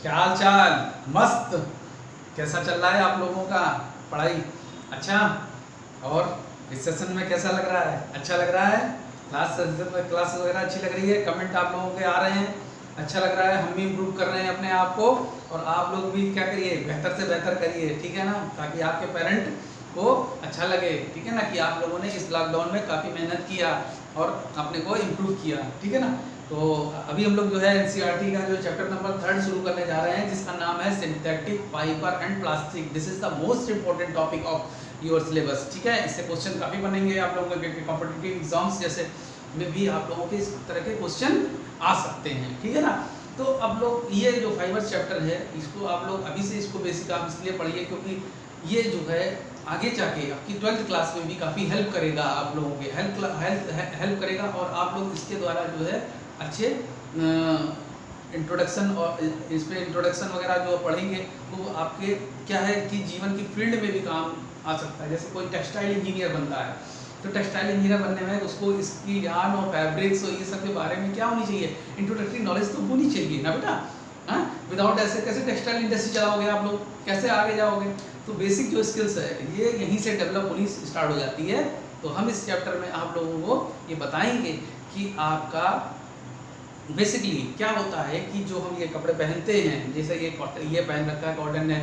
क्या हाल चाल? मस्त। कैसा चल रहा है आप लोगों का पढ़ाई? अच्छा। और इस सेशन में कैसा लग रहा है? अच्छा लग रहा है? क्लास वगैरह अच्छी लग रही है? कमेंट आप लोगों के आ रहे हैं, अच्छा लग रहा है। हम भी इम्प्रूव कर रहे हैं अपने आप को, और आप लोग भी क्या करिए, बेहतर से बेहतर करिए, ठीक है ना, ताकि आपके पेरेंट को अच्छा लगे, ठीक है ना, कि आप लोगों ने इस लॉकडाउन में काफ़ी मेहनत किया और अपने को इम्प्रूव किया, ठीक है ना। तो अभी हम लोग जो है एनसीईआरटी का जो चैप्टर नंबर 3 शुरू करने जा रहे हैं, जिसका नाम है synthetic fibre and plastic. This is the most important topic of your syllabus, ठीक है। इससे क्वेश्चन काफ़ी बनेंगे आप लोगों के कॉम्पिटिटिव एग्जाम्स जैसे में भी आप लोगों के इस तरह के क्वेश्चन आ सकते हैं, ठीक है ना। तो अब लोग ये जो फाइबर चैप्टर है, इसको आप लोग अभी से इसको बेसिक आप इसलिए पढ़िए क्योंकि ये जो है आगे जाके आपकी 12th क्लास में भी काफ़ी हेल्प करेगा, आप लोगों के हेल्प करेगा। और आप लोग इसके द्वारा जो है अच्छे इंट्रोडक्शन और इस पर इंट्रोडक्शन वगैरह जो पढ़ेंगे तो आपके क्या है कि जीवन की फील्ड में भी काम आ सकता है। जैसे कोई टेक्सटाइल इंजीनियर बनता है तो टेक्सटाइल इंजीनियर बनने में उसको इसकी ज्ञान और फैब्रिक्स और ये सब के बारे में क्या होनी चाहिए, इंट्रोडक्टरी नॉलेज तो होनी चाहिए ना बेटा। हाँ, विदाउट ऐसे कैसे टेक्सटाइल इंडस्ट्री चलाओगे आप लोग, कैसे आगे जाओगे। तो बेसिक जो स्किल्स है ये यहीं से डेवलप होनी स्टार्ट हो जाती है। तो हम इस चैप्टर में आप लोगों को ये बताएंगे कि आपका बेसिकली क्या होता है कि जो हम ये कपड़े पहनते हैं, जैसे ये पहन रखा है, कॉटन है,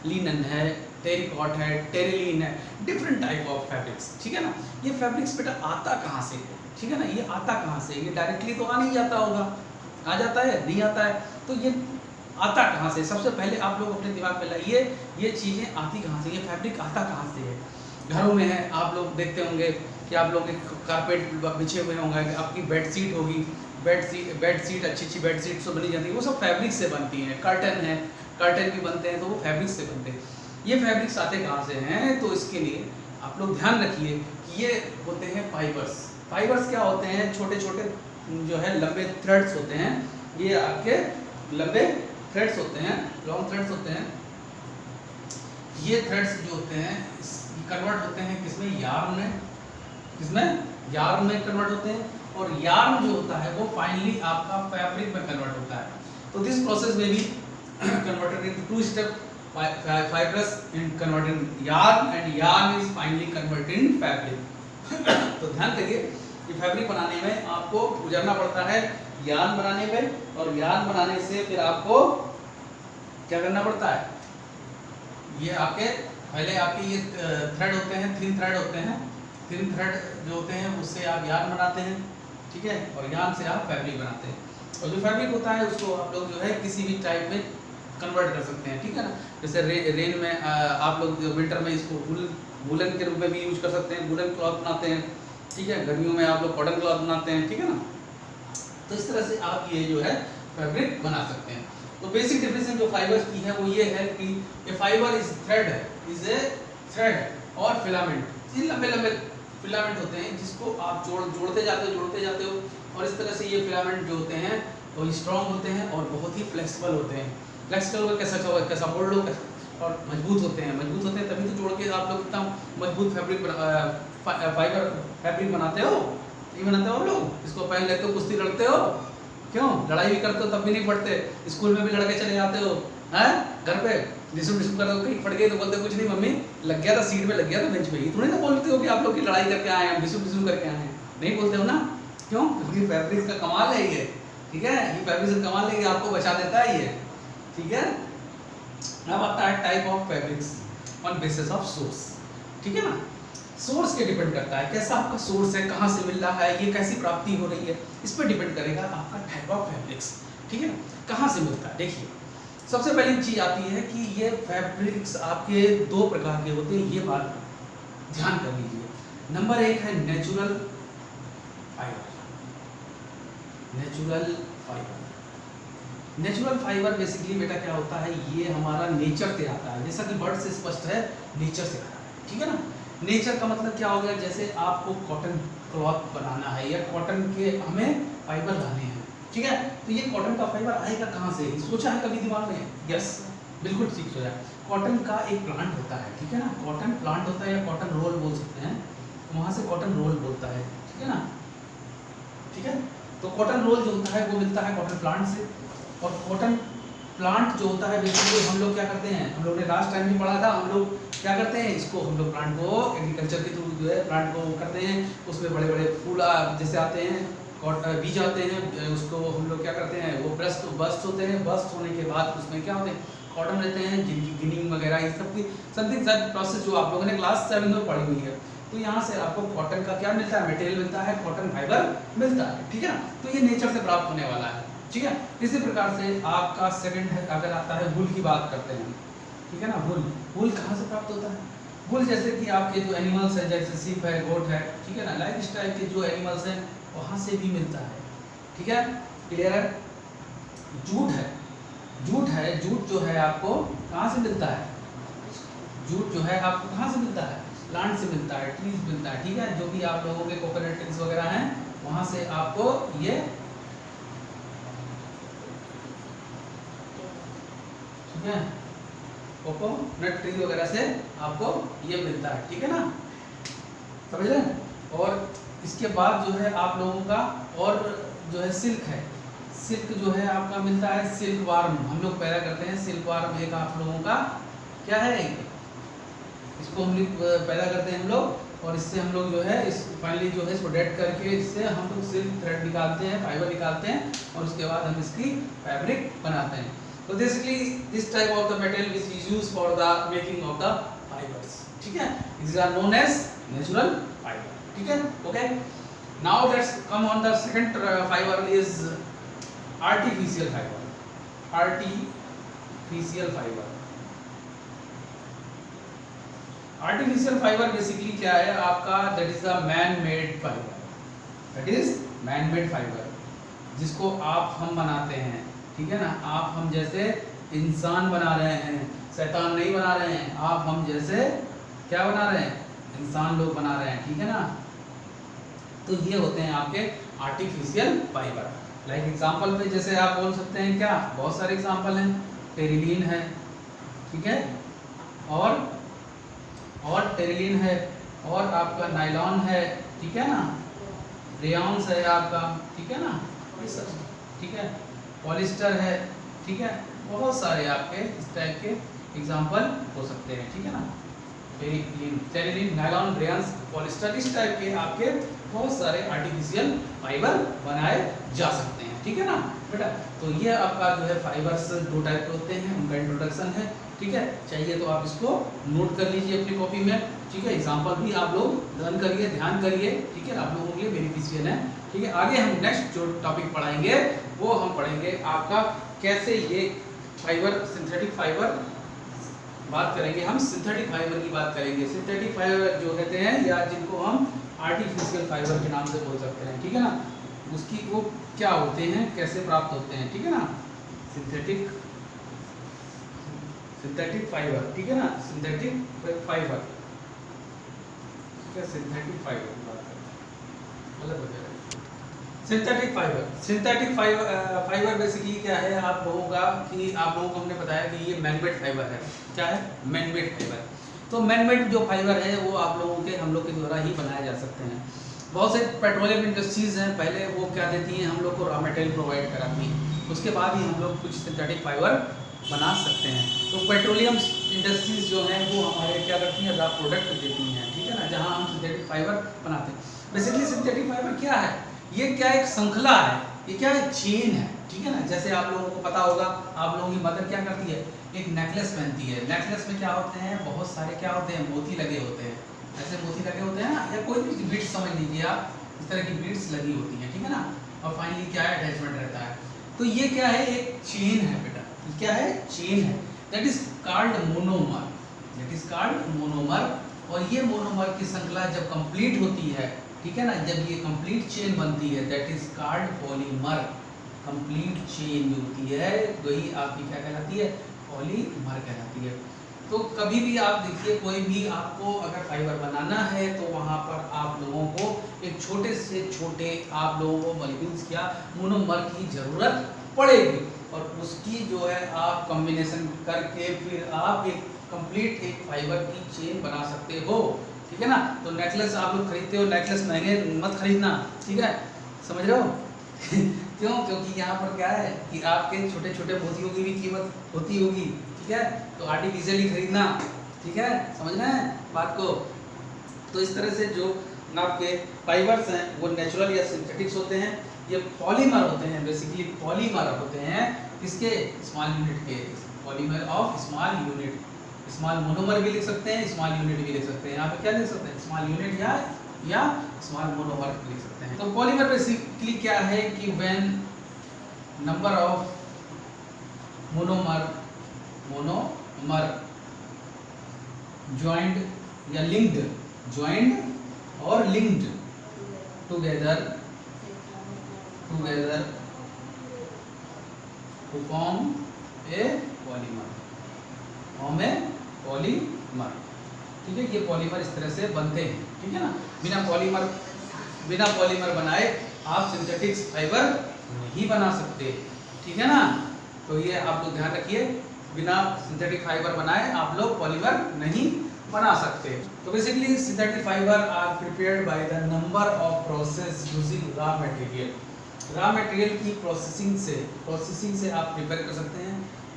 लिनन है, टेरिकॉट है, टेरिलीन है, डिफरेंट टाइप ऑफ फैब्रिक्स, ठीक है ना। ये फैब्रिक्स बेटा आता कहाँ से है, ठीक है ना, ये आता कहाँ से? ये डायरेक्टली तो आ नहीं जाता होगा, आ जाता है नहीं आता है, तो ये आता कहाँ से? सबसे पहले आप लोग अपने दिमाग में लाइए ये चीज़ें आती कहाँ से, ये फैब्रिक आता कहाँ से है। घरों में है, आप लोग देखते होंगे कि आप लोग कारपेट बिछे हुए होंगे, आपकी बेडशीट होगी, बेडशीट अच्छी बेडशीट तो बनी जाती है, वो सब फैब्रिक से बनती हैं। कर्टन है, कर्टन भी बनते हैं तो वो फैब्रिक से बनते हैं। ये फैब्रिक्स आते कहाँ से हैं? तो इसके लिए आप लोग ध्यान रखिए कि ये होते हैं फाइबर्स। फाइबर्स क्या होते हैं? छोटे छोटे जो है लंबे थ्रेड्स होते हैं, ये आपके लंबे थ्रेड्स होते हैं, लॉन्ग थ्रेड्स होते हैं। ये थ्रेड्स जो होते हैं कन्वर्ट होते हैं किसमें? यार्न में। किसमें? यार्न में कन्वर्ट होते हैं, और यार्न जो होता है वो फाइनली आपका फैब्रिक में कन्वर्ट होता है। तो दिस प्रोसेस में भी converted in 2 step, fibrous in converting yarn and yarn is finally converted in fabric। तो ध्यान करिए कि फैब्रिक बनाने में आपको गुजरना पड़ता है यार्न बनाने में, और यार्न बनाने से फिर आपको क्या करना पड़ता है? ये आपके पहले आपके ये थ्रेड होते हैं, थिन थ्रेड होते हैं, थिन थ्रेड जो होते हैं उससे आप यार्न बनाते हैं, ठीक है, और यार्न से आप फैब्रिक बनाते हैं। और जो फैब्रिक होता है उसको आप लोग जो है किसी भी टाइप में कन्वर्ट कर सकते हैं, ठीक है ना। जैसे रेन में आप लोग विंटर में इसको वुलन के रूप में भी यूज कर सकते हैं, वुलन क्लॉथ बनाते हैं, ठीक है। गर्मियों में आप लोग कॉटन क्लॉथ बनाते हैं, ठीक है ना। तो इस तरह से आप ये जो है फैब्रिक बना सकते हैं। तो बेसिक डिफरेंस जो फाइबर्स की है वो ये है कि a fibre is thread, is a thread और फिलामेंट। ये लंबे लंबे फिलामेंट होते हैं जिसको आप जोड़ते जाते हो, और इस तरह से ये फिलामेंट जो होते हैं वो स्ट्रॉन्ग होते हैं और बहुत ही फ्लेक्सिबल होते हैं। फ्लेक्सिबल कैसा बोल लो, और मजबूत होते हैं तभी तो जोड़ के आप लोग इतना मजबूत फाइबर फैब्रिक बनाते हो। नहीं बनाते हो लोग, इसको पहन लेते हो, कुश्ती लड़ते हो, क्यों लड़ाई भी करते हो तब भी नहीं पढ़ते, स्कूल में भी लड़के चले जाते हो, हैं घर पे डिसुम कर दो, कहीं पड़ गए तो बोलते कुछ नहीं मम्मी लग गया था, सीट में लग गया था, बेंच पे ही। थोड़ी ना बोलते हो कि आप लोग की लड़ाई करके आए हैं, डिसुम करके आए हैं, नहीं बोलते हो ना, क्यों? क्योंकि फैब्रिक का कमाल है ये, ठीक है, ये फैब्रिक का कमाल है, आपको बचा देता है ये, ठीक है। अब आता है type of fabrics on basis of source, ठीक है ना। सोर्स के डिपेंड करता है, कैसा आपका सोर्स है, कहाँ से मिल रहा है, ये कैसी प्राप्ति हो रही है, इस पर डिपेंड करेगा आपका टाइप ऑफ फैब्रिक्स, ठीक है ना, कहाँ से मिलता है। देखिए सबसे पहली चीज आती है कि ये फैब्रिक्स आपके 2 प्रकार के होते हैं, ये बात ध्यान कर लीजिए। नंबर 1 है natural fibre. Natural fibre basically बेटा क्या होता है, ये हमारा नेचर से आता है, जैसा कि वर्ड से स्पष्ट है, नेचर से आता है, ठीक है ना। नेचर का मतलब क्या हो गया? जैसे आपको कॉटन क्लॉथ बनाना है या कॉटन के हमें फाइबर लाने हैं, ठीक है, तो ये कॉटन का फाइबर आएगा कहाँ से? सोचा है कभी दिमाग में? यस, बिल्कुल ठीक सोचा। कॉटन का एक प्लांट होता है, ठीक है ना, कॉटन प्लांट होता है या कॉटन रोल बोल सकते हैं, तो वहाँ से कॉटन रोल बोलता है, ठीक है ना, ठीक है। तो कॉटन रोल जो होता है वो मिलता है कॉटन प्लांट से, और कॉटन प्लांट जो होता है बेसिकली हम लोग क्या करते हैं, हम लोग ने लास्ट टाइम भी पढ़ा था, हम लोग क्या करते हैं इसको, हम लोग प्लांट को एग्रीकल्चर के थ्रू जो है प्लांट को करते हैं, उसमें बड़े बड़े फूल जैसे आते हैं, बीज आते हैं, उसको हम लोग क्या करते हैं, वो बस्ट होते हैं, बस्ट होने के बाद उसमें क्या होते हैं कॉटन रहते हैं, जिनकी गिनिंग वगैरह ये सब की समथिंग प्रोसेस जो आप लोगों ने क्लास 7 में पढ़ी हुई है। तो यहाँ से आपको कॉटन का क्या मिलता है, मटेरियल मिलता है, कॉटन फाइबर मिलता है, ठीक है ना। तो ये नेचर से प्राप्त होने वाला है, ठीक है। इसी प्रकार से आपका सेकंड है, अगर आता है वूल की बात करते हैं, ठीक है ना। वूल कहाँ से प्राप्त होता है, वूल जैसे कि आपके जो एनिमल्स है, जैसे सीप है, गोट है, ठीक है ना, लाइक इस टाइप के जो एनिमल्स हैं वहाँ से भी मिलता है, ठीक है, क्लियर है। जूट है, जूट जो है आपको कहाँ से मिलता है, जूट जो है आपको कहाँ से मिलता है, प्लांट से मिलता है, ट्रीज मिलता है, ठीक है। जो भी आप लोगों के कोकोनट ट्रीज वगैरह हैं वहाँ से आपको ये, ठीक है, कोकोनट ट्री वगैरह से आपको ये मिलता है, ठीक है ना, समझ रहे हैं। और इसके बाद जो है आप लोगों का और जो है सिल्क है, सिल्क जो है आपका मिलता है, सिल्क वार्म हम लोग पैदा करते हैं, सिल्क वार्म एक आप लोगों का क्या है, इसको हम लोग पैदा करते हैं हम लोग, और इससे हम लोग जो है इस फाइनली जो है इसको डेड करके इससे हम लोग सिल्क थ्रेड निकालते हैं, फाइबर निकालते हैं, और उसके बाद हम इसकी फैब्रिक बनाते हैं। तो basically this type of the material which is used for the making of the fibres, ठीक है, these are known as natural fiber, ठीक है, okay. Now let's come on the second fibre is artificial fibre. Artificial fibre, artificial fibre basically क्या है आपका, that is a man made fibre, that is man made fibre, जिसको आप हम बनाते हैं, ठीक है ना। आप हम जैसे इंसान बना रहे हैं, शैतान नहीं बना रहे हैं, आप हम जैसे क्या बना रहे हैं, इंसान लोग बना रहे हैं, ठीक है ना। तो ये होते हैं आपके आर्टिफिशियल फाइबर। लाइक एग्जांपल में जैसे आप बोल सकते हैं क्या, बहुत सारे एग्जांपल हैं, टेरिलीन है, ठीक है, और टेरिलीन है, और आपका नायलॉन है, ठीक है ना, रेयॉन्स है आपका, ठीक है ना, ये सब, ठीक है, पॉलिस्टर है, ठीक है, बहुत सारे आपके इस टाइप के एग्जांपल हो सकते हैं, ठीक है ना। टेरिलीन, नायलॉन, रेयॉन्स, पॉलिस्टर, इस टाइप के आपके बहुत सारे आर्टिफिशियल फाइबर बनाए जा सकते हैं, ठीक है ना बेटा। तो ये आपका जो है फाइबर्स दो टाइप के होते हैं, उनका इंट्रोडक्शन है, ठीक है। चाहिए तो आप इसको नोट कर लीजिए अपनी कॉपी में, ठीक है। एग्जांपल भी आप लोग लर्न करिए, ध्यान करिए, ठीक है, आप लोगों के लिए बेनिफिशियल है, ठीक है। आगे हम नेक्स्ट जो टॉपिक पढ़ाएंगे वो हम पढ़ेंगे आपका कैसे ये फाइबर, सिंथेटिक फाइबर बात करेंगे, हम सिंथेटिक फाइबर की बात करेंगे। सिंथेटिक फाइबर जो कहते हैं या जिनको हम आर्टिफिशियल फाइबर के नाम से बोल सकते हैं, ठीक है ना, उसकी वो क्या होते हैं, कैसे प्राप्त होते हैं, ठीक है ना। सिंथेटिक फाइबर, ठीक है ना, सिंथेटिक फाइबर, ठीक है, सिंथेटिक फाइबर की बात करते हैं, अलग हो जाएगा। सिंथेटिक फाइबर बेसिकली क्या है आप लोगों का, कि आप लोगों को हमने बताया कि ये मैनमेड फाइबर है, क्या है, मैनमेड फाइबर। तो मैनमेड जो फाइबर है वो आप लोगों के, हम लोग के द्वारा ही बनाए जा सकते हैं। बहुत से पेट्रोलियम इंडस्ट्रीज हैं, पहले वो क्या देती हैं, हम लोग को रॉ मटेरियल प्रोवाइड कराती हैं, उसके बाद ही हम लोग कुछ सिंथेटिक फाइबर बना सकते हैं। तो पेट्रोलियम इंडस्ट्रीज जो हैं वो हमारे क्या करती हैं, रॉ प्रोडक्ट देती हैं, ठीक है ना, जहाँ हम सिंथेटिक फाइबर बनाते हैं। बेसिकली सिंथेटिक फाइबर क्या है, ये क्या एक श्रृंखला है, ये क्या है, चेन है, ठीक है ना। जैसे आप लोगों को पता होगा, आप लोगों की मदर क्या करती है, एक नेकलेस पहनती है, नेकलेस में क्या होते हैं, बहुत सारे क्या होते हैं, मोती लगे होते हैं, ऐसे मोती लगे होते हैं ना, या कोई भी बीड्स समझ लीजिए आप, इस तरह की बीड्स लगी होती हैं, ठीक है ना, और फाइनली क्या है, अटैचमेंट रहता है। तो ये क्या है, एक चेन है बेटा, क्या है, चेन है, that is called monomer, that is called monomer. और ये मोनोमर की श्रृंखला जब कंप्लीट होती है, ठीक है ना, जब ये कंप्लीट चेन बनती है, that is called polymer. Complete chain जो होती है वही आपकी क्या कहलाती है, पॉलीमर कहलाती है। तो कभी भी आप देखिए, कोई भी आपको अगर फाइबर बनाना है तो वहाँ पर आप लोगों को एक छोटे से छोटे आप लोगों को मॉलिक्यूल्स या मोनोमर की ज़रूरत पड़ेगी, और उसकी जो है आप कॉम्बिनेशन करके फिर आप एक कंप्लीट एक फाइबर की चेन बना सकते हो, ठीक है ना। तो नेकलेस आप लोग खरीदते हो, नेकलेस महंगे मत खरीदना, ठीक है, समझ रहे हो क्यों? क्योंकि यहाँ पर क्या है कि आपके छोटे छोटे मोतियों की भी कीमत होती होगी, ठीक है, तो आर्टिफिशियली खरीदना, ठीक है, समझना है बात को। तो इस तरह से जो आपके फाइबर्स हैं वो नेचुरल या सिंथेटिक्स होते हैं, ये पॉलीमर होते हैं, बेसिकली पॉलीमर होते हैं किसके? स्मॉल यूनिट के, polymer of small unit. Small monomer भी लिख सकते हैं, स्मॉल यूनिट भी लिख सकते हैं। यहाँ पे क्या लिख सकते हैं? स्मॉल यूनिट या स्मॉल मोनोमर लिख सकते हैं। तो पॉलीमर बेसिकली क्या है कि when number of monomer joint या लिंक्ड, ज्वाइंट और linked together to form a polymer, ठीक है। ये पॉलीमर इस तरह से बनते हैं, ठीक है ना। बिना पॉलीमर बनाए आप सिंथेटिक फाइबर नहीं बना सकते, ठीक है ना। तो ये आप लोग ध्यान रखिए, बिना सिंथेटिक फाइबर बनाए आप लोग पॉलीमर नहीं बना सकते। तो basically synthetic fibre are prepared by the number of process using raw material की प्रोसेसिंग से आप प्रिपेयर कर सकते हैं।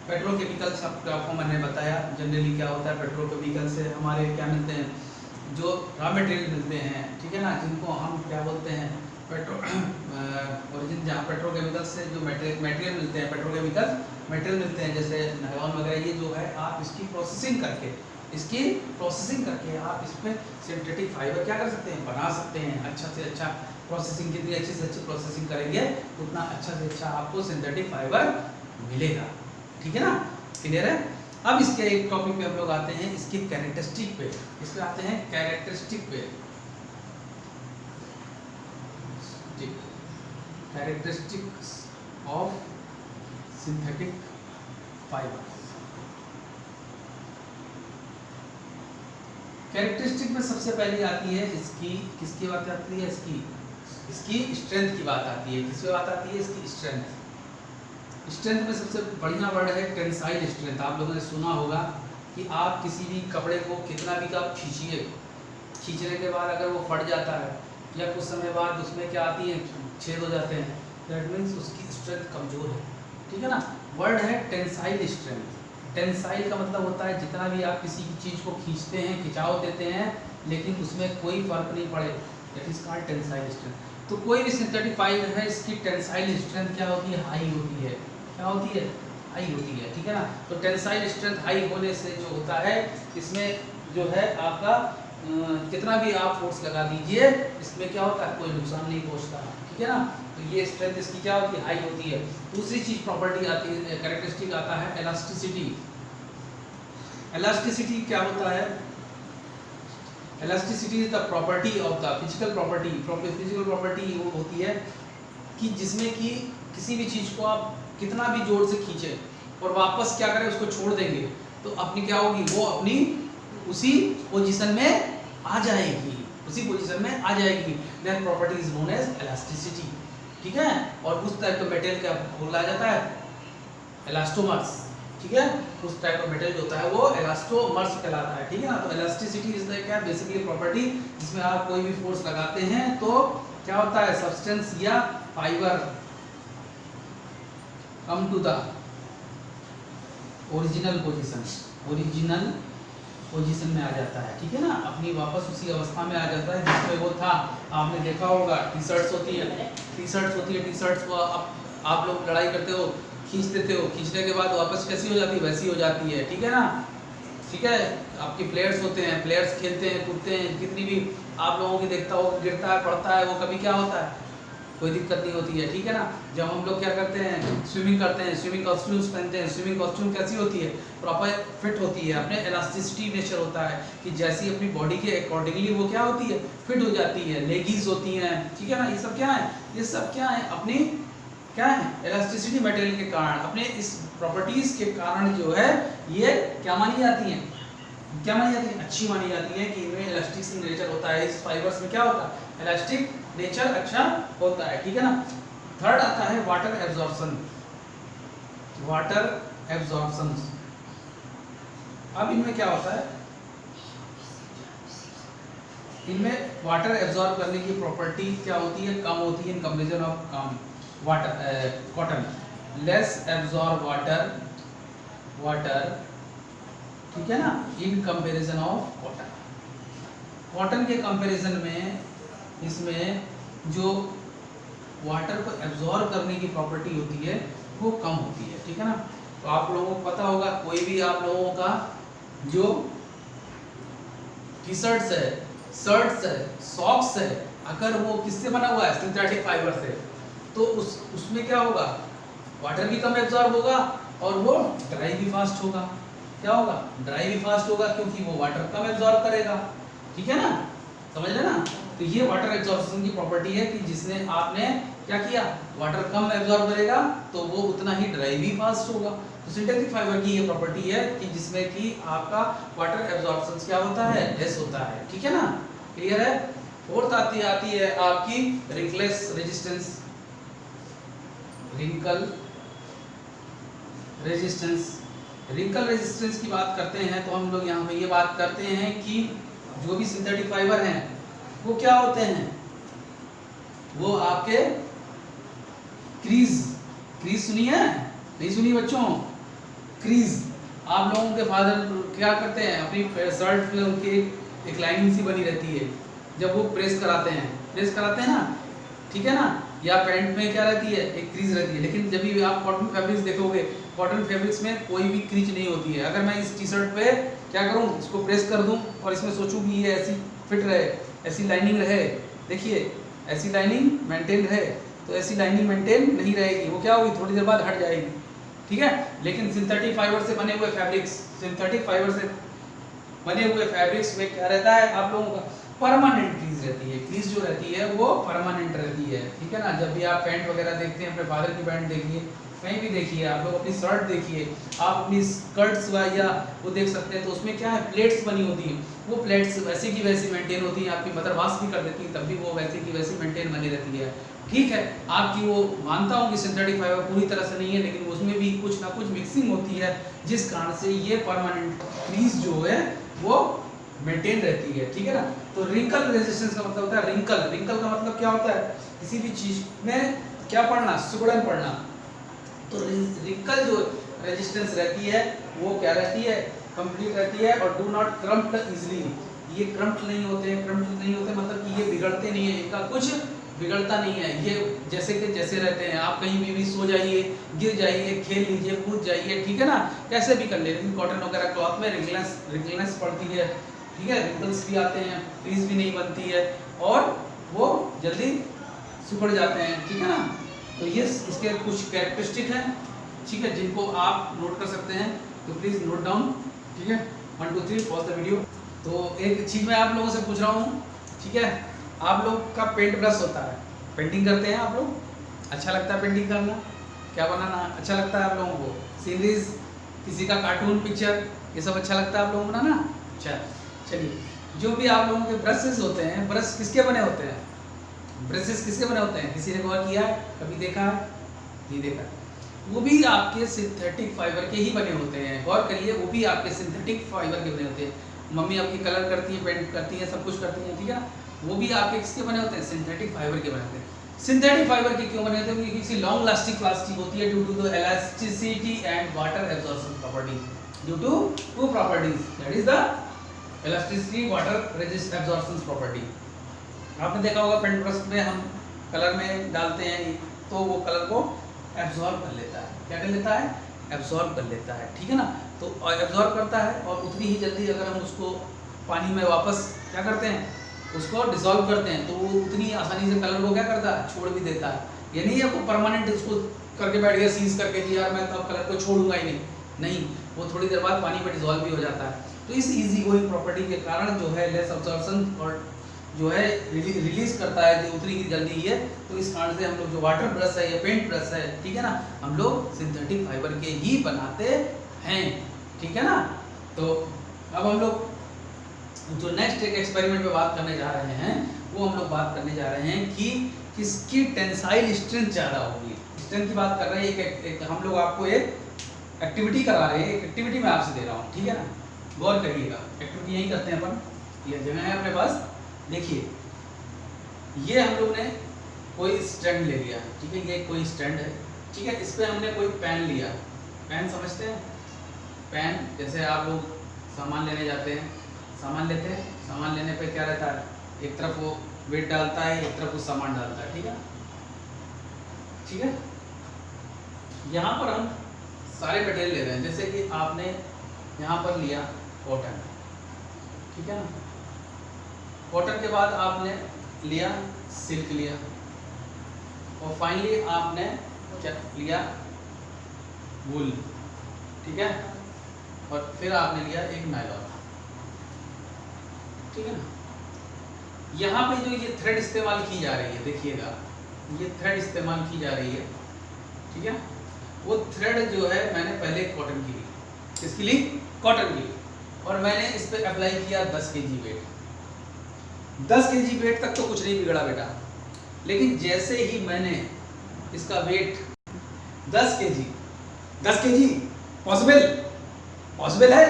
पेट्रोकेमिकल्स आपको मैंने बताया जनरली क्या होता है। पेट्रोकेमिकल से हमारे क्या मिलते हैं? जो रॉ मटेरियल मिलते हैं, ठीक है ना, जिनको हम क्या बोलते हैं? ओरिजिन, जहाँ पेट्रोकेमिकल से जो मटेरियल मिलते हैं, पेट्रोकेमिकल मटेरियल मिलते हैं, जैसे नायलॉन वगैरह, ये जो है आप इसकी प्रोसेसिंग करके आप इसमें सिंथेटिक फाइबर क्या कर सकते हैं? बना सकते हैं। अच्छा से अच्छा प्रोसेसिंग, जितनी अच्छी से अच्छी प्रोसेसिंग करेंगे उतना अच्छा से अच्छा आपको सिंथेटिक फाइबर मिलेगा, ठीक है ना। क्लियर है? अब इसके एक टॉपिक पे हम लोग आते हैं, इसकी कैरेक्टरिस्टिक पे। इस पे आते हैं कैरेक्टरिस्टिक पे। Characteristics of synthetic fibre. Characteristic में सबसे पहले आती है इसकी, किसकी बात आती है? इसकी स्ट्रेंथ की बात आती है। किस पे बात आती है? इसकी स्ट्रेंथ में सबसे बढ़िया वर्ड है टेंसाइल स्ट्रेंथ। आप लोगों ने सुना होगा कि आप किसी भी कपड़े को कितना भी आप खींचिए, खींचने के बाद अगर वो फट जाता है या कुछ समय बाद उसमें क्या आती है? छेद हो जाते हैं, दैट मीन्स उसकी स्ट्रेंथ कमज़ोर है, ठीक है ना। वर्ड है टेंसाइल स्ट्रेंथ। टेंसाइल का मतलब होता है जितना भी आप किसी की चीज़ को खींचते हैं, खिंचाव देते हैं, लेकिन उसमें कोई फर्क नहीं पड़े, that is called tensile strength. तो कोई भी सिंथेटिक फाइबर है, इसकी टेंसाइल स्ट्रेंथ क्या होती है? हाई होती है। क्या होती है? हाई होती है, ठीक है ना। तो टेंसाइल स्ट्रेंथ हाई होने से जो होता है, इसमें जो है आपका कितना भी आप फोर्स लगा दीजिए, इसमें क्या होता है? कोई नुकसान नहीं पहुंचता, ठीक है ना। तो ये स्ट्रेंथ इसकी क्या होती है? हाई होती है। दूसरी चीज प्रॉपर्टी आती है, कैरेक्टरिस्टिक आता है इलास्टिसिटी। इलास्टिसिटी क्या होता है? Elasticity is the property of the physical property. Physical property वो होती है कि जिसमें कि किसी भी चीज को आप कितना भी जोर से खींचे और वापस क्या करें? उसको छोड़ देंगे तो अपनी क्या होगी? वो अपनी उसी पोजीशन में आ जाएगी, that property is known as elasticity, ठीक है। और उस टाइप का मेटेरियल क्या बोला जाता है? इलास्टोमर्स, ठीक है। उस टाइप का मेटेरियल जो होता है वो इलास्टोमर्स कहलाता है, ठीक है ना। तो इलास्टिसिटी इज द क्या? बेसिकली प्रॉपर्टी जिसमें आप कोई भी फोर्स लगाते हैं तो क्या होता है? सब्सटेंस या fibre come to the original position में आ जाता है, ठीक है ना। अपनी वापस उसी अवस्था में आ जाता है जिसमें वो था। आपने देखा होगा टी शर्ट्स होती है, टी शर्ट्स को आप लोग लड़ाई करते हो, खींच देते हो, खींचने के बाद वापस कैसी हो जाती है? वैसी हो जाती है, ठीक है ना। ठीक है, आपके प्लेयर्स होते हैं, प्लेयर्स खेलते हैं, कूदते हैं, कितनी भी आप लोगों की देखता हो, गिरता है, पड़ता है, वो कभी क्या होता है? कोई दिक्कत नहीं होती है, ठीक है ना। जब हम लोग क्या करते हैं? स्विमिंग करते हैं, स्विमिंग कॉस्ट्यूम्स पहनते हैं। स्विमिंग कॉस्ट्यूम कैसी होती है? प्रॉपर फिट होती है, अपने इलास्टिसिटी नेचर होता है कि जैसी अपनी बॉडी के अकॉर्डिंगली वो क्या होती है? फिट हो जाती है। लेगीज होती हैं, ठीक है ना। ये सब क्या है? अपनी क्या है? इलास्टिसिटी मटेरियल के कारण, अपने इस प्रॉपर्टीज के कारण जो है ये क्या मानी जाती हैं? अच्छी मानी जाती है कि इनमें इलास्टिक नेचर होता है। इस फाइबर्स में क्या होता है? इलास्टिक नेचर अच्छा होता है, ठीक है ना। थर्ड आता है वाटर एब्जॉर्प्शन। अब इनमें क्या होता है? इनमें वाटर एब्जॉर्ब करने की प्रॉपर्टी क्या होती है? कम होती है in comparison of water cotton, less absorb water, ठीक है ना, in comparison of cotton. Cotton के कंपैरिजन में इसमें जो वाटर को एब्जॉर्ब करने की प्रॉपर्टी होती है वो कम होती है, ठीक है ना। तो आप लोगों को पता होगा, कोई भी आप लोगों का जो टी शर्ट्स है, शर्ट्स है, सॉक्स है, अगर वो किससे बना हुआ है, सिंथेटिक फाइबर से, तो उसमें क्या होगा, वाटर भी कम एब्जॉर्ब होगा और वो ड्राई भी फास्ट होगा। क्या होगा, ड्राई भी फास्ट होगा, क्योंकि वो वाटर कम एब्जॉर्ब करेगा, ठीक है ना, समझ लेना। तो ये वाटर एब्जॉर्प्शन की प्रॉपर्टी है कि जिसने आपने क्या किया, वाटर कम एब्जॉर्ब करेगा तो वो उतना ही ड्राई भी फास्ट होगा। तो सिंथेटिक फाइबर की ये प्रॉपर्टी है कि जिसमें कि आपका वाटर एब्जॉर्प्शन क्या होता है, लेस होता है, ठीक है ना, क्लियर है। फोर्थ आती है आपकी रिंकलेस रेजिस्टेंस, रिंकल रेजिस्टेंस की बात करते हैं तो हम लोग यहाँ पे ये बात करते हैं कि जो भी सिंथेटिक फाइबर हैं वो क्या होते हैं, वो आपके क्रीज सुनी है, नहीं सुनी बच्चों, क्रीज। आप लोगों के फादर क्या करते हैं, अपनी शर्ट में उनकी एक लाइनिंग सी बनी रहती है, जब वो प्रेस कराते हैं ना, ठीक है ना, या पैंट में क्या रहती है, एक क्रीज रहती है। लेकिन जब भी आप कॉटन फैब्रिक्स देखोगे, कॉटन फैब्रिक्स में कोई भी क्रीज नहीं होती है। अगर मैं इस टी शर्ट पे क्या करूं, इसको प्रेस कर दूं और इसमें सोचूं कि ये ऐसी फिट रहे, ऐसी लाइनिंग रहे, देखिए ऐसी लाइनिंग मेंटेन रहे, तो ऐसी लाइनिंग मेंटेन नहीं रहेगी, वो क्या होगी, थोड़ी देर बाद हट जाएगी, ठीक है। लेकिन सिंथेटिक फाइबर से बने हुए फैब्रिक्स में क्या रहता है, आप लोगों का परमानेंट क्रीज रहती है। क्रीज जो रहती है वो परमानेंट रहती है, ठीक है ना। जब भी आप पैंट वगैरह देखते हैं, अपने फादर की पैंट देखिए, कहीं भी देखिए, आप लोग अपनी शर्ट देखिए, आप अपनी स्कर्ट्स या वो देख सकते हैं, तो उसमें क्या है, प्लेट्स बनी होती हैं, वो प्लेट्स वैसे की वैसी मेंटेन होती हैं। आपकी मदर वॉश भी कर देती है, तब भी वो वैसे की वैसी मेंटेन बनी रहती है, ठीक है। आपकी वो मानता हूँ कि सिंथेटिक फाइबर पूरी तरह से नहीं है, लेकिन उसमें भी कुछ ना कुछ मिक्सिंग होती है, जिस कारण से ये परमानेंट क्रीज जो है वो मेंटेन रहती है, ठीक है ना। तो रिंकल रेजिस्टेंस का मतलब होता है रिंकल का मतलब क्या होता है, किसी भी चीज में क्या पढ़ना, सिकुड़न पड़ना। तो रिंकल जो रेजिस्टेंस रहती है वो क्या रहती है, कंप्लीट रहती है और डू नॉट क्रम्प्ट इजीली। ये क्रम्प्ट नहीं होते मतलब कि ये बिगड़ते नहीं है, इनका कुछ बिगड़ता नहीं है, ये जैसे के जैसे रहते हैं। आप कहीं भी सो जाइए, गिर जाइए, खेल लीजिए, कूद जाइए, ठीक है ना, कैसे भी कर ले, लेकिन कॉटन वगैरह क्लॉथ में रिंकलनेस पड़ती है, ठीक है, रिंकल्स भी आते हैं, क्रीज भी नहीं बनती है और वो जल्दी सिकुड़ जाते हैं, ठीक है ना। तो ये इसके कुछ कैरेक्टरिस्टिक हैं, ठीक है, जिनको आप नोट कर सकते हैं, तो प्लीज़ नोट डाउन, ठीक है। 1 2 3 पॉज द वीडियो। तो एक चीज़ मैं आप लोगों से पूछ रहा हूँ, ठीक है, आप लोग का पेंट ब्रश होता है, पेंटिंग करते हैं आप लोग, अच्छा लगता है पेंटिंग करना, क्या बनाना अच्छा लगता है आप लोगों को, सीरीज, किसी का कार्टून पिक्चर, ये सब अच्छा लगता है आप लोगों को बनाना। अच्छा चलिए, जो भी आप लोगों के ब्रशेस होते हैं, ब्रश किसके बने होते हैं, ब्रशेस किसके बने होते हैं, किसी ने गौर किया है, कभी देखा है, नहीं देखा, वो भी आपके सिंथेटिक फाइबर के ही बने होते हैं। गौर करिए, वो भी आपके सिंथेटिक फाइबर के बने होते हैं। मम्मी आपकी कलर करती है, पेंट करती है, सब कुछ करती है, ठीक है, वो भी आपके किसके बने होते हैं, सिंथेटिक फाइबर के बने होते हैं। सिंथेटिक फाइबर के क्यों बने होते हैं, क्योंकि किसी लॉन्ग लास्टिंग प्लास्टिक होती है due to the elasticity and water absorption property, due to two properties, that is the elasticity, water absorption property. आपने देखा होगा पेंट ब्रश में हम कलर में डालते हैं तो वो कलर को एब्जॉर्ब कर लेता है, क्या कर लेता है, एब्जॉर्ब कर लेता है, ठीक है ना। तो एब्जॉर्ब करता है और उतनी ही जल्दी अगर हम उसको पानी में वापस क्या करते हैं, उसको डिसॉल्व करते हैं, तो वो उतनी आसानी से कलर को क्या करता है, छोड़ भी देता है। ये नहीं है वो परमानेंट उसको करके बैठ गया सीज करके कि यार मैं तब कलर को छोड़ूंगा ही नहीं, वो थोड़ी देर बाद पानी में डिसॉल्व भी हो जाता है। तो इस इजी गोइंग प्रॉपर्टी के कारण जो है लेस अब्जॉर्प्शन और जो है रिलीज करता है जो उतनी ही जल्दी ही है। तो इस कारण से हम लोग जो वाटर ब्रश है या पेंट ब्रश है, ठीक है ना, हम लोग सिंथेटिक फाइबर के ही बनाते हैं, ठीक है ना। तो अब हम लोग जो नेक्स्ट एक एक्सपेरिमेंट पे बात करने जा रहे हैं, वो हम लोग बात करने जा रहे हैं कि किसकी टेंसाइल स्ट्रेंथ ज़्यादा होगी। स्ट्रेंथ की बात कर रहे हैं, एक हम लोग आपको एक एक्टिविटी करा रहे हैं, एक एक्टिविटी मैं आपसे दे रहा हूँ, ठीक है ना, गौर करिएगा। एक्टिविटी यही करते हैं अपन, ये जगह है अपने पास, देखिए ये हम लोग ने कोई स्टैंड ले लिया, ठीक है, ये कोई स्टैंड है, ठीक है, इस पर हमने कोई पेन लिया, पेन समझते हैं, पेन जैसे आप लोग सामान लेने जाते हैं, सामान लेते हैं, सामान लेने पे क्या रहता है, एक तरफ वो वेट डालता है, एक तरफ वो सामान डालता है, ठीक है, ठीक है। यहाँ पर हम सारे मटेरियल ले रहे हैं, जैसे कि आपने यहाँ पर लिया कॉटन, ठीक है ना, कॉटन के बाद आपने लिया सिल्क लिया, और फाइनली आपने क्या लिया, वूल, ठीक है, और फिर आपने लिया एक नायलॉन, ठीक है ना। यहाँ पे जो ये थ्रेड इस्तेमाल की जा रही है, देखिएगा ये थ्रेड इस्तेमाल की जा रही है, ठीक है, वो थ्रेड जो है मैंने पहले कॉटन की ली, किसकी ली, कॉटन की ली, और मैंने इस पे अप्लाई किया 10 kg वेट, 10 kg वेट तक तो कुछ नहीं बिगड़ा बेटा, लेकिन जैसे ही मैंने इसका वेट 10 kg पॉसिबल है,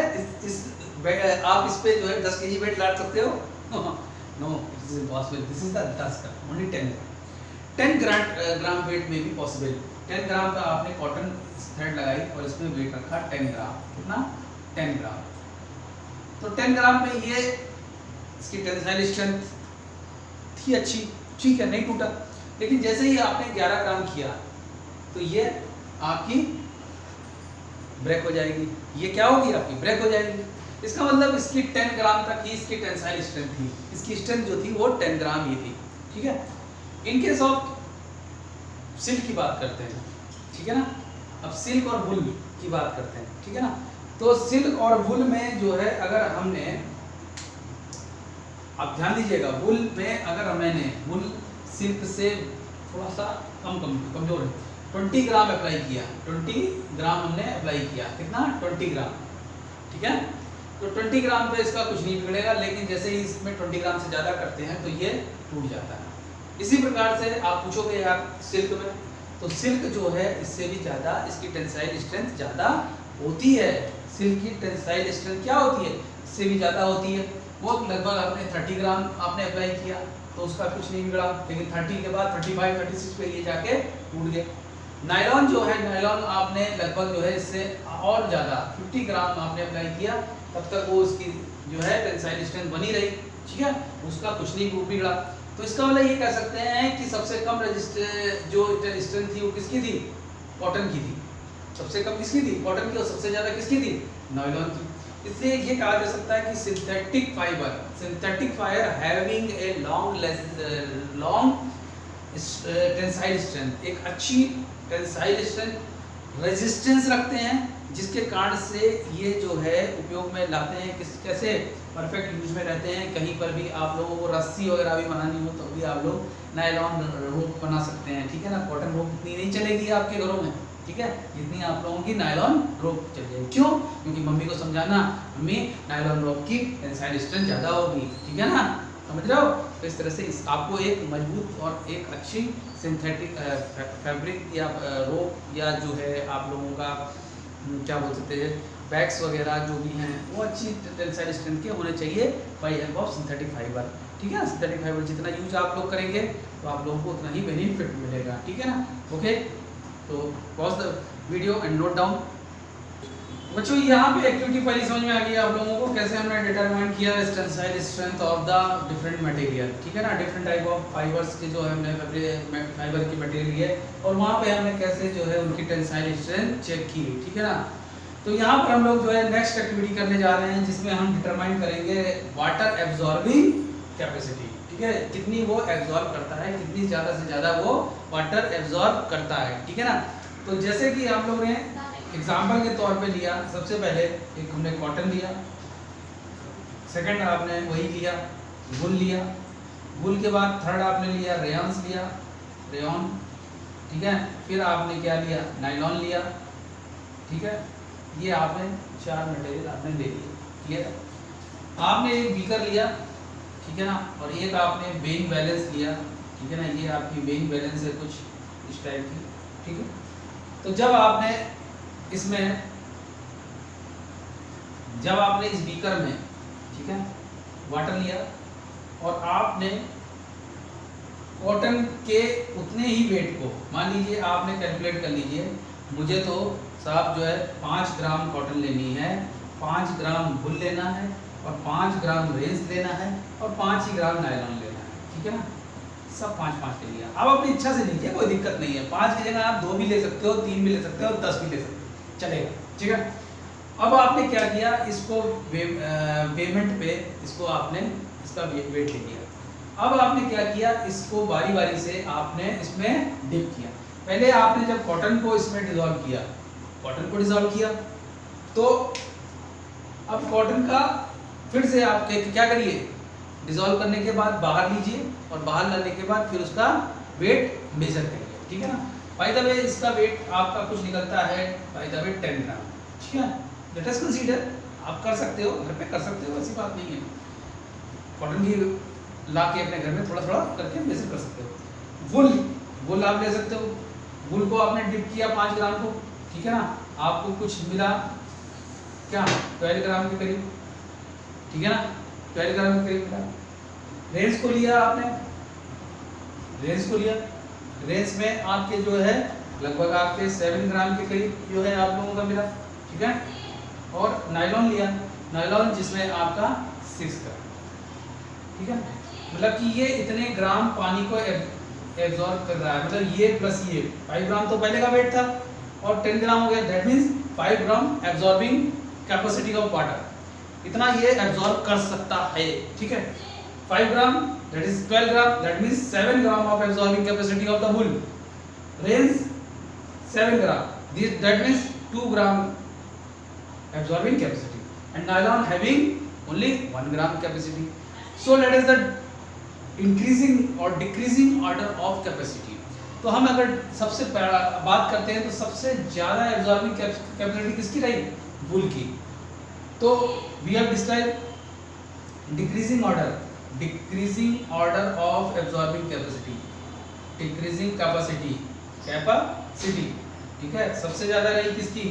आप इस पे जो है 10 kg वेट लाद सकते हो, no this is impossible, this is the 10 का ओनली 10 ग्राम वेट में भी पॉसिबल, 10 ग्राम का आपने कॉटन थ्रेड लगाई और इसमें वेट रखा 10 ग्राम, कितना, 10 ग्राम, तो 10 ग्राम में ये इसकी टेंसाइल स्ट्रेंथ थी अच्छी, ठीक है, नहीं टूटा, लेकिन जैसे ही आपने 11 ग्राम किया तो ये आपकी ब्रेक हो जाएगी, ये क्या होगी, आपकी ब्रेक हो जाएगी, इसका मतलब इसकी 10 ग्राम तक ही इसकी टेंसाइल स्ट्रेंथ थी, इसकी स्ट्रेंथ जो थी वो 10 ग्राम ही थी, ठीक है। इन केस ऑफ सिल्क की बात करते हैं, ठीक है ना, अब सिल्क और वूल की बात करते हैं, ठीक है ना, तो सिल्क और वूल में जो है अगर हमने, आप ध्यान दीजिएगा, वूल में अगर मैंने वूल सिल्क से थोड़ा सा कमजोर है, 20 ग्राम अप्लाई किया, 20 ग्राम हमने अप्लाई किया, कितना, 20 ग्राम, ठीक है, तो 20 ग्राम पे इसका कुछ नहीं बिगड़ेगा, लेकिन जैसे ही इसमें 20 ग्राम से ज़्यादा करते हैं तो ये टूट जाता है। इसी प्रकार से आप पूछोगे यार सिल्क में, तो सिल्क जो है इससे भी ज़्यादा इसकी टेंसाइल स्ट्रेंथ ज़्यादा होती है, सिल्क की टेंसाइल स्ट्रेंथ क्या होती है, इससे भी ज़्यादा होती है, वो लगभग आपने 30 ग्राम आपने अप्लाई किया तो उसका कुछ नहीं बिगड़ा, लेकिन 30 के बाद 35 36 पे ये जाके टूट गया। नायलॉन जो है, नायलॉन आपने लगभग जो है इससे और ज़्यादा 50 ग्राम आपने अप्लाई किया, तब तक वो उसकी जो है टेंसाइल स्ट्रेंथ बनी रही, ठीक है, उसका कुछ नहीं बिगड़ा, तो इसका मतलब ये कह सकते हैं कि सबसे कम जो स्ट्रेंथ थी वो किसकी थी, कॉटन की थी, सबसे कम किसकी थी, कॉटन की, और सबसे ज़्यादा किसकी थी, नायलॉन की। इसलिए ये कहा जा सकता है कि synthetic fibre having a long tensile strength, एक अच्छी टेंसाइल स्ट्रेंथ, रेजिस्टेंस रखते हैं, जिसके कारण से ये जो है उपयोग में लाते हैं, कैसे परफेक्ट यूज में रहते हैं। कहीं पर भी आप लोगों को रस्सी वगैरह भी बनानी हो तो भी आप लोग नायलॉन रोप बना सकते हैं, ठीक है ना, कॉटन रोप इतनी नहीं चलेगी आपके घरों में, ठीक है, जितनी आप लोगों की नायलॉन रोप चल जाएगी। क्यों, क्योंकि मम्मी को समझाना, मम्मी नायलॉन रोप की टेंसाइल स्ट्रेंथ ज़्यादा होगी, ठीक है ना, समझ रहे हो। तो इस तरह से आपको एक मजबूत और एक अच्छी सिंथेटिक फैब्रिक या रोप या जो है आप लोगों का क्या बोल सकते हैं, बैग्स वगैरह जो भी हैं वो अच्छी टेंसाइल स्ट्रेंथ के होने चाहिए by help of synthetic fibre, ठीक है। सिंथेटिक फाइबर जितना यूज आप लोग करेंगे तो आप लोगों को उतना ही बेनिफिट मिलेगा, ठीक है ना। ओके, तो pause the video and note down. बच्चों यहाँ पे एक्टिविटी पहली समझ में आ गई आप लोगों को, कैसे हमने डिटरमाइन किया tensile strength of the different material, ठीक है ना, डिफरेंट टाइप ऑफ फाइबर्स के जो है हमने फाइबर की मटेरियल लिए और वहाँ पे हमने कैसे जो है उनकी टेंसाइल स्ट्रेंथ चेक की, ठीक है ना। तो यहाँ पर हम लोग जो है नेक्स्ट एक्टिविटी करने जा रहे हैं, जिसमें हम डिटरमाइन करेंगे वाटर एब्जॉर्बिंग कैपेसिटी, ठीक है, कितनी वो एब्जॉर्ब करता है, कितनी ज़्यादा से ज़्यादा वो वाटर एब्जॉर्ब करता है, ठीक है ना। तो जैसे कि आप लोग ने एग्जाम्पल के तौर पे लिया, सबसे पहले एक हमने कॉटन लिया, सेकंड आपने वही लिया वूल लिया, वूल के बाद थर्ड आपने लिया रेयॉन्स लिया, रेयॉन, ठीक है, फिर आपने क्या लिया, नायलॉन लिया, ठीक है, ये आपने 4 मटेरियल आपने ले लिए, क्लियर। आपने एक बीकर लिया, ठीक है ना, और एक आपने वेइंग बैलेंस लिया, ठीक है ना, ये आपकी वेइंग बैलेंस है कुछ इस टाइप की, ठीक है। तो जब आपने इस बीकर में, ठीक है, वाटर लिया और आपने कॉटन के उतने ही वेट को, मान लीजिए आपने कैलकुलेट कर लीजिए, मुझे तो साहब जो है 5 ग्राम कॉटन लेनी है, 5 ग्राम वूल लेना है और 5 ग्राम रेंस लेना है और 5 ही ग्राम नायलॉन लेना है, ठीक है ना। सब 5-5 ले लिया। अब अपनी इच्छा से लीजिए, कोई दिक्कत नहीं है। 5 की जगह आप 2 भी ले सकते हो, 3 भी ले सकते हो और 10 भी ले सकते हो, चलेगा, ठीक है। अब आपने क्या किया, इसको पेमेंट पे इसको आपने इसका वेट ले लिया। अब आपने क्या किया, इसको बारी बारी से आपने इसमें डिप किया। पहले आपने जब कॉटन को इसमें डिसॉल्व किया, कॉटन को डिसॉल्व किया, तो अब कॉटन का फिर से आप क्या करिए, डिसॉल्व करने के बाद बाहर लीजिए और बाहर लाने के बाद फिर उसका वेट मेजर करिए, ठीक है ना। बाय द वे इसका वेट आपका कुछ निकलता है बाय द वे 10 ग्राम, ठीक है। लेट अस कंसीडर, आप कर सकते हो, घर पे कर सकते हो, ऐसी बात नहीं है। कॉटन की ला के अपने घर में थोड़ा थोड़ा करके मेजर कर सकते हो। वुल आप ले सकते हो, वुल को आपने डिप किया 5 ग्राम को, ठीक है ना, आपको कुछ मिला क्या 12 ग्राम के करीब, ठीक है ना, 12 ग्राम के करीब मिला। रेंज को लिया आपने, रेंज को लिया, रेंज में आपके जो है लगभग आपके 7 ग्राम के करीब जो है आप लोगों का मिला, ठीक है। और नायलॉन लिया, नायलॉन जिसमें आपका 6 ग्राम, ठीक है। मतलब कि ये इतने ग्राम पानी को एब्जॉर्ब कर रहा है, मतलब ये प्लस ये 5 ग्राम तो पहले का वेट था और 10 ग्राम हो गया, that means 5 gram absorbing capacity of water, इतना ये एब्जॉर्ब कर सकता है, ठीक है। 5 ग्राम that is 12 gram, that means 7 gram of absorbing capacity of the wool. Range 7 gram, this that means 2 gram absorbing capacity and nylon having only 1 gram capacity. So let us the increasing or decreasing order of capacity. तो हम अगर सबसे बात करते हैं तो सबसे ज़्यादा absorbing capacity किसकी रही, वूल की। तो we have described decreasing order of absorbing capacity, decreasing capacity, ठीक है। सबसे ज़्यादा रही किसकी,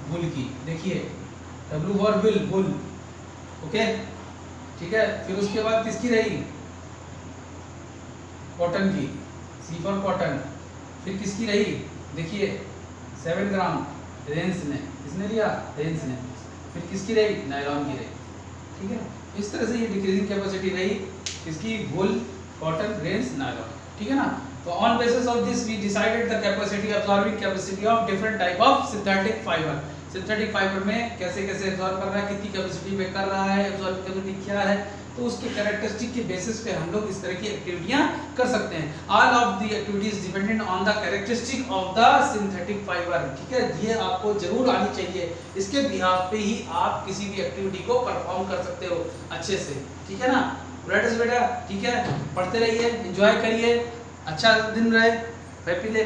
वूल की। देखिए W फॉर वुल, ओके, ठीक है। फिर उसके बाद किसकी रही, कॉटन की, C फॉर कॉटन। फिर किसकी रही, देखिए 7 ग्राम रेंस ने, किसने लिया, रेंस ने। फिर किसकी रही, नायलॉन की रही, ठीक है। इस तरह से ये डिक्रीजिंग कैपेसिटी रही किसकी, वुल, कॉटन, रेंस, नायलॉन, ठीक है ना। तो on basis of this we decided the capacity, absorbing capacity of different type of synthetic fibre. Synthetic fibre में कैसे कैसे एब्जॉर्ब कर रहा है, कितनी कैपेसिटी में कर रहा है, एब्जॉर्ब कैपेसिटी क्या है, तो उसके कैरेक्टरिस्टिक के बेसिस पे हम लोग इस तरह की एक्टिविटीयां कर सकते हैं। All of the activities dependent on the characteristic of the synthetic fibre, ठीक है। ये आपको जरूर आनी चाहिए, इसके बिहाफ पे ही आप किसी भी एक्टिविटी को परफॉर्म कर सकते हो अच्छे से, ठीक है ना। राइट बेटा, ठीक है, पढ़ते रहिए, एंजॉय करिए, अच्छा दिन रहे, हैप्पी डे।